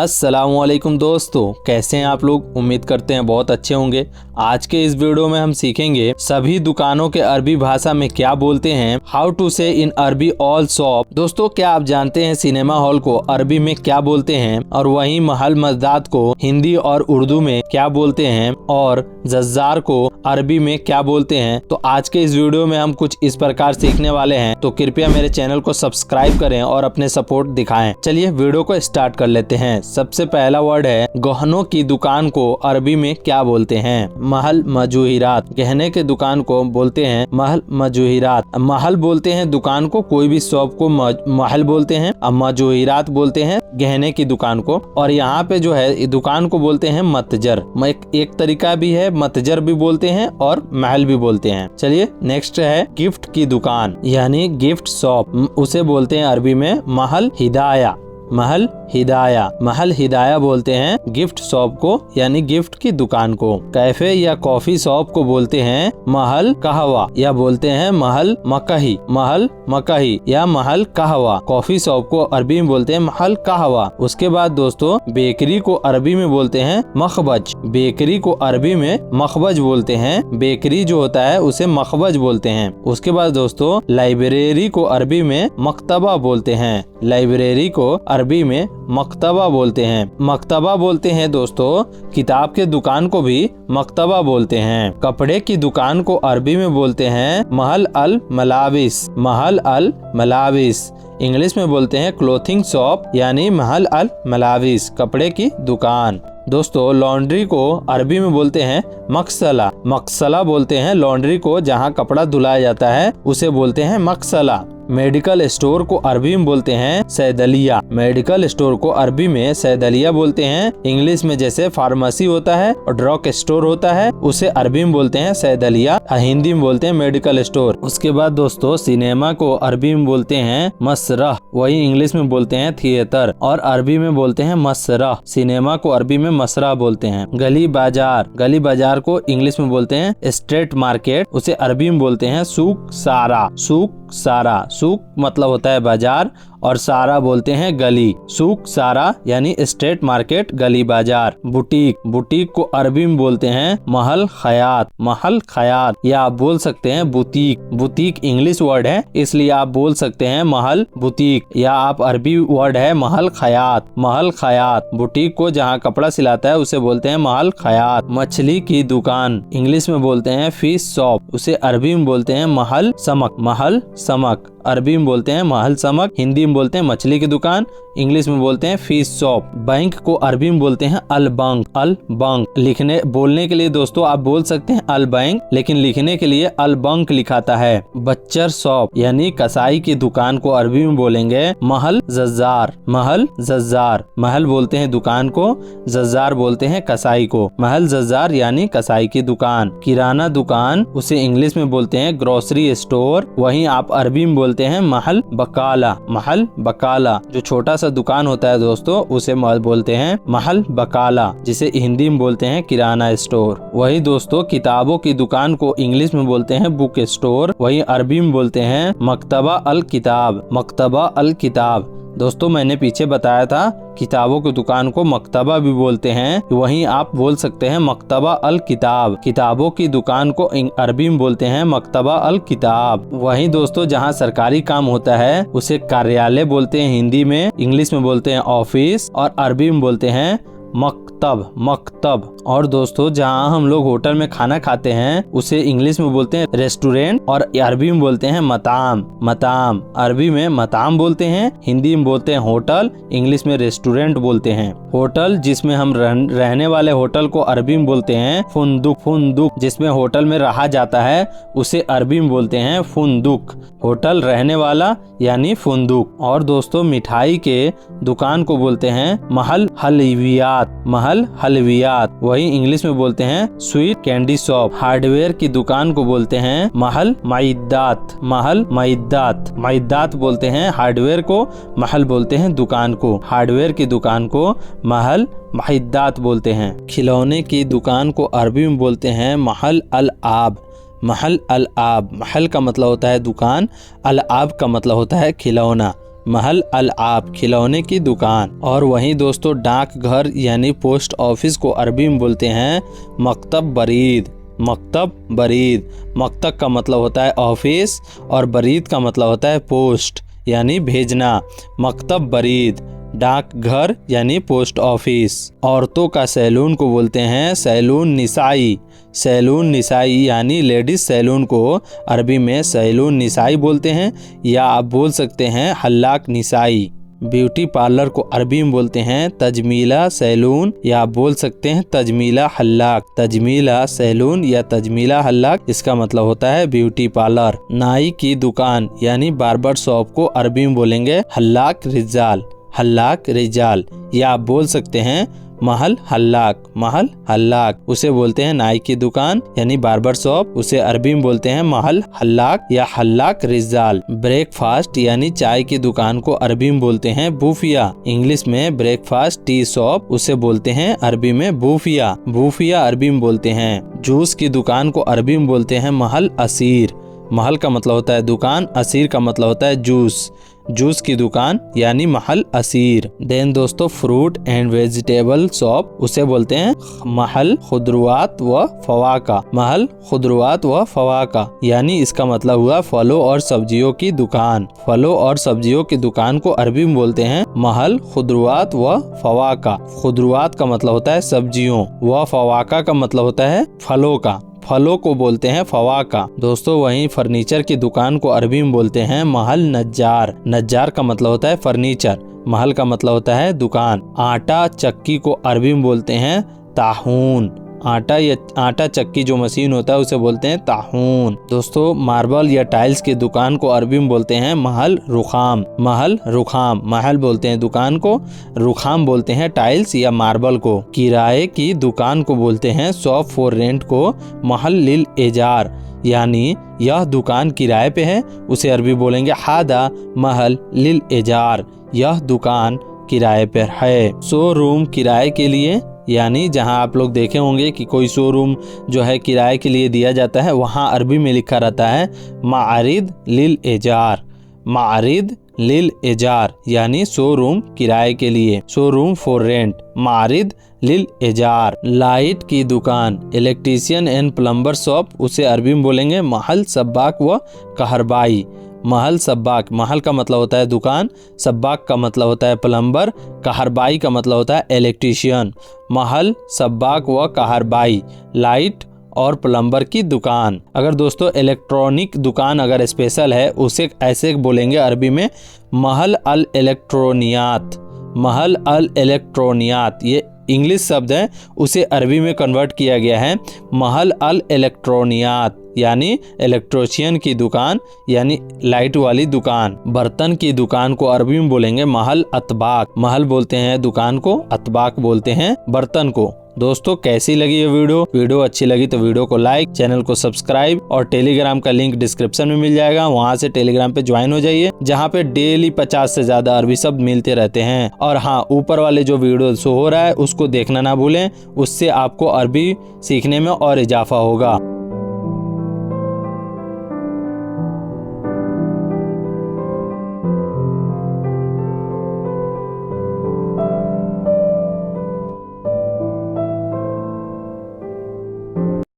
अस्सलामुअलैकुम दोस्तों, कैसे हैं आप लोग। उम्मीद करते हैं बहुत अच्छे होंगे। आज के इस वीडियो में हम सीखेंगे सभी दुकानों के अरबी भाषा में क्या बोलते हैं। हाउ टू से इन अरबी ऑल शॉप। दोस्तों, क्या आप जानते हैं सिनेमा हॉल को अरबी में क्या बोलते हैं, और वहीं महल मस्जिद को हिंदी और उर्दू में क्या बोलते हैं, और जज्जार को अरबी में क्या बोलते हैं। तो आज के इस वीडियो में हम कुछ इस प्रकार सीखने वाले हैं, तो कृपया मेरे चैनल को सब्सक्राइब करें और अपने सपोर्ट दिखाएं। चलिए वीडियो को स्टार्ट कर लेते हैं। सबसे पहला वर्ड है गहनों की दुकान को अरबी में क्या बोलते हैं। महल मजूहिरात। गहने के दुकान को बोलते हैं महल मजूहिरात। महल बोलते हैं दुकान को, कोई भी शॉप को महल बोलते हैं। अब मजूहिरात बोलते हैं गहने की दुकान को। और यहाँ पे जो है दुकान को बोलते हैं मतजर। एक तरीका भी है, मतजर भी बोलते हैं और महल भी बोलते हैं। चलिए नेक्स्ट है गिफ्ट की दुकान यानी गिफ्ट शॉप। उसे बोलते हैं अरबी में महल हिदाया। महल हिदाया। महल हिदाया बोलते हैं गिफ्ट शॉप को यानी गिफ्ट की दुकान को। कैफे या कॉफी शॉप को बोलते हैं महल कहवा या बोलते हैं महल मकही। महल मकही या महल कहवा। कॉफी शॉप को अरबी में बोलते हैं महल कहवा। उसके बाद दोस्तों बेकरी को अरबी में बोलते हैं मखबज। बेकरी को अरबी में मखबज बोलते हैं। बेकरी जो होता है उसे मखबज बोलते हैं। उसके बाद दोस्तों लाइब्रेरी को अरबी में मकतबा बोलते हैं। लाइब्रेरी को अरबी में मकतबा बोलते हैं। मकतबा बोलते हैं दोस्तों किताब के दुकान को भी मकतबा बोलते हैं। कपड़े की दुकान को अरबी में बोलते हैं महल अल मलाविस। महल अल मलाविस। इंग्लिश में बोलते हैं क्लोथिंग शॉप यानी महल अल मलाविस, कपड़े की दुकान। दोस्तों लॉन्ड्री को अरबी में बोलते हैं मकसला। मकसला बोलते हैं लॉन्ड्री को जहां कपड़ा धुलाया जाता है, उसे बोलते हैं मकसला। मेडिकल स्टोर को अरबी में बोलते हैं सैदलिया। मेडिकल स्टोर को अरबी में सैदलिया बोलते हैं। इंग्लिश में जैसे फार्मेसी होता है और ड्रग स्टोर होता है, उसे अरबी में बोलते हैं सैदलिया, हिंदी में बोलते हैं मेडिकल स्टोर। उसके बाद दोस्तों सिनेमा को अरबी में बोलते हैं मसरह, वही इंग्लिश में बोलते हैं थिएटर, और अरबी में बोलते हैं मसरह। सिनेमा को अरबी में मसरह बोलते हैं। गली बाजार। गली बाजार को इंग्लिश में बोलते हैं स्ट्रीट मार्केट, उसे अरबी में बोलते हैं सूक सारा। सूक सारा। सूक मतलब होता है बाजार और सारा बोलते हैं गली। सूक सारा यानी स्ट्रीट मार्केट, गली बाजार। बुटीक। बुटीक को अरबी में बोलते हैं महल खयात। महल खयात या आप बोल सकते हैं बुटीक। बुटीक इंग्लिश वर्ड है इसलिए आप बोल सकते हैं महल बुटीक, या आप अरबी वर्ड है महल खयात। महल खयात। बुटीक को जहाँ कपड़ा सिलाता है उसे बोलते हैं महल खयात। मछली की दुकान इंग्लिश में बोलते हैं फिश शॉप, उसे अरबी में बोलते हैं महल समक। महल समक। अरबी में बोलते हैं महल समक, हिंदी में बोलते हैं मछली की दुकान, इंग्लिश में बोलते हैं फिश शॉप। बैंक को अरबी में बोलते हैं अल बैंक। अल बैंक। बोलने के लिए दोस्तों आप बोल सकते हैं अल बैंक, लेकिन लिखने के लिए अल बैंक लिखाता है। बच्चर शॉप यानी कसाई की दुकान को अरबी में बोलेंगे महल जज्जार। महल जज्जार। महल बोलते हैं दुकान को, जज्जार बोलते हैं कसाई को। महल जज्जार यानी कसाई की दुकान। किराना दुकान उसे इंग्लिश में बोलते हैं ग्रोसरी स्टोर, वहीं आप अरबी में बोलते हैं महल बकाला। महल बकाला। जो छोटा सा दुकान होता है दोस्तों उसे बोलते हैं महल बकाला, जिसे हिंदी में बोलते हैं किराना स्टोर। वही दोस्तों किताबों की दुकान को इंग्लिश में बोलते हैं बुक स्टोर, वही अरबी में बोलते हैं मकतबा अल किताब। मकतबा अल किताब। दोस्तों मैंने पीछे बताया था किताबों की दुकान को मकतबा भी बोलते हैं, वहीं आप बोल सकते हैं मकतबा अल किताब। किताबों की दुकान को अरबी में बोलते हैं मकतबा अल किताब। वहीं दोस्तों जहां सरकारी काम होता है उसे कार्यालय बोलते हैं हिंदी में, इंग्लिश में बोलते हैं ऑफिस, और अरबी में बोलते हैं मकतब। मकतब। और दोस्तों जहां हम लोग होटल में खाना खाते हैं उसे इंग्लिश में बोलते हैं रेस्टोरेंट, और अरबी में बोलते हैं मताम। मताम। अरबी में मताम बोलते हैं, हिंदी में बोलते हैं होटल, इंग्लिश में रेस्टोरेंट बोलते हैं। होटल जिसमें हम रहने वाले होटल को अरबी में बोलते हैं फुंदुक। फुंदुक। जिसमें होटल में रहा जाता है उसे अरबी में बोलते हैं फुंदुक। होटल रहने वाला यानी फुंदुक। और दोस्तों मिठाई के दुकान को बोलते हैं महल हलवियात। महल हलवियात। वही इंग्लिश में बोलते हैं स्वीट कैंडी शॉप। हार्डवेयर की दुकान को बोलते हैं महल माइदात। महल माइदात। माइदात बोलते हैं हार्डवेयर को, महल बोलते हैं दुकान को। हार्डवेयर की दुकान को महल माइदात बोलते हैं। खिलौने की दुकान को अरबी में बोलते हैं महल अल आब। महल अल आब। महल का मतलब होता है दुकान, अल आब का मतलब होता है खिलौना। महल अलआब खिलौने की दुकान। और वहीं दोस्तों डाक घर यानी पोस्ट ऑफिस को अरबी में बोलते हैं मकतब बरीद। मकतब बरीद, मकतब का मतलब होता है ऑफिस और बरीद का मतलब होता है पोस्ट यानी भेजना। मकतब बरीद डाक घर यानी पोस्ट ऑफिस। औरतों का सैलून को बोलते हैं सैलून निसाई। सैलून निसाई यानी लेडीज सैलून को अरबी में सैलून निसाई बोलते हैं, या आप बोल सकते हैं हल्लाक निसाई। ब्यूटी पार्लर को अरबी में बोलते हैं तजमीला सैलून, या आप बोल सकते हैं तजमीला हल्लाक। तजमीला सैलून या तजमीला हल्लाक इसका मतलब होता है ब्यूटी पार्लर। नाई की दुकान यानी बार्बर शॉप को अरबी में बोलेंगे हल्लाक रिजाल। हल्लाक रिजाल, या आप बोल सकते हैं महल हल्लाक। महल हल्लाक उसे बोलते हैं नाई की दुकान यानी बार्बर शॉप, उसे अरबी में बोलते हैं महल हल्लाक या हल्लाक रिजाल। ब्रेकफास्ट यानी चाय की दुकान को अरबी में बोलते हैं बूफिया। इंग्लिश में ब्रेकफास्ट टी शॉप उसे बोलते हैं अरबी में बूफिया। बूफिया अरबी में बोलते हैं। जूस की दुकान को अरबी में बोलते हैं महल असीर। महल का मतलब होता है दुकान, असीर का मतलब होता है जूस। जूस की दुकान यानी महल असीर। देन दोस्तों फ्रूट एंड वेजिटेबल शॉप उसे बोलते हैं महल खुदरुआत व फवाका। महल खुदरुआत व फवाका यानी इसका मतलब हुआ फलों और सब्जियों की दुकान। फलों और सब्जियों की दुकान को अरबी में बोलते हैं महल खुदरुआत व फवाका। खुदरुआत का मतलब होता है सब्जियों, व फवाका का मतलब होता है फलों का। फलों को बोलते हैं फवाका। दोस्तों वहीं फर्नीचर की दुकान को अरबी में बोलते हैं महल नज्जार। नज्जार का मतलब होता है फर्नीचर, महल का मतलब होता है दुकान। आटा चक्की को अरबी में बोलते हैं ताहून। आटा या आटा चक्की जो मशीन होता है उसे बोलते हैं ताहून। दोस्तों मार्बल या टाइल्स की दुकान को अरबी में बोलते हैं महल रुखाम। महल रुखाम, महल बोलते हैं दुकान को, रुखाम बोलते हैं टाइल्स या मार्बल को। किराए की दुकान को बोलते हैं शॉप फॉर रेंट को महल लिल एजार, यानी यह दुकान किराए पे है, उसे अरबी बोलेंगे हादा महल लिल एजार, यह दुकान किराए पर है। शोरूम किराए के लिए यानी जहां आप लोग देखे होंगे कि कोई शोरूम जो है किराए के लिए दिया जाता है, वहां अरबी में लिखा रहता है मारिद लिल एजार। मारिद लिल एजार यानी शोरूम किराए के लिए, शोरूम फॉर रेंट, मारिद लिल एजार। लाइट की दुकान इलेक्ट्रीशियन एंड प्लम्बर शॉप उसे अरबी में बोलेंगे महल सब्बाक व कहरबाई। महल सब्बाक, महल का मतलब होता है दुकान, सब्बाक का मतलब होता है प्लम्बर, कहरबाई का मतलब होता है इलेक्ट्रीशियन। महल सब्बाक व कहरबाई लाइट और प्लम्बर की दुकान। अगर दोस्तों इलेक्ट्रॉनिक दुकान अगर स्पेशल है उसे ऐसे बोलेंगे अरबी में महल अल इलेक्ट्रोनियात। महल अल इलेक्ट्रोनियात ये इंग्लिश शब्द है, उसे अरबी में कन्वर्ट किया गया है महल अल इलेक्ट्रोनियात यानी इलेक्ट्रोशियन की दुकान यानी लाइट वाली दुकान। बर्तन की दुकान को अरबी में बोलेंगे महल अतबाक। महल बोलते हैं दुकान को, अतबाक बोलते हैं बर्तन को। दोस्तों कैसी लगी ये वीडियो अच्छी लगी तो वीडियो को लाइक, चैनल को सब्सक्राइब और टेलीग्राम का लिंक डिस्क्रिप्शन में मिल जाएगा, वहां से टेलीग्राम पे ज्वाइन हो जाइए, जहां पे डेली 50 से ज्यादा अरबी शब्द मिलते रहते हैं। और हाँ, ऊपर वाले जो वीडियो शो हो रहा है उसको देखना ना भूलें, उससे आपको अरबी सीखने में और इजाफा होगा।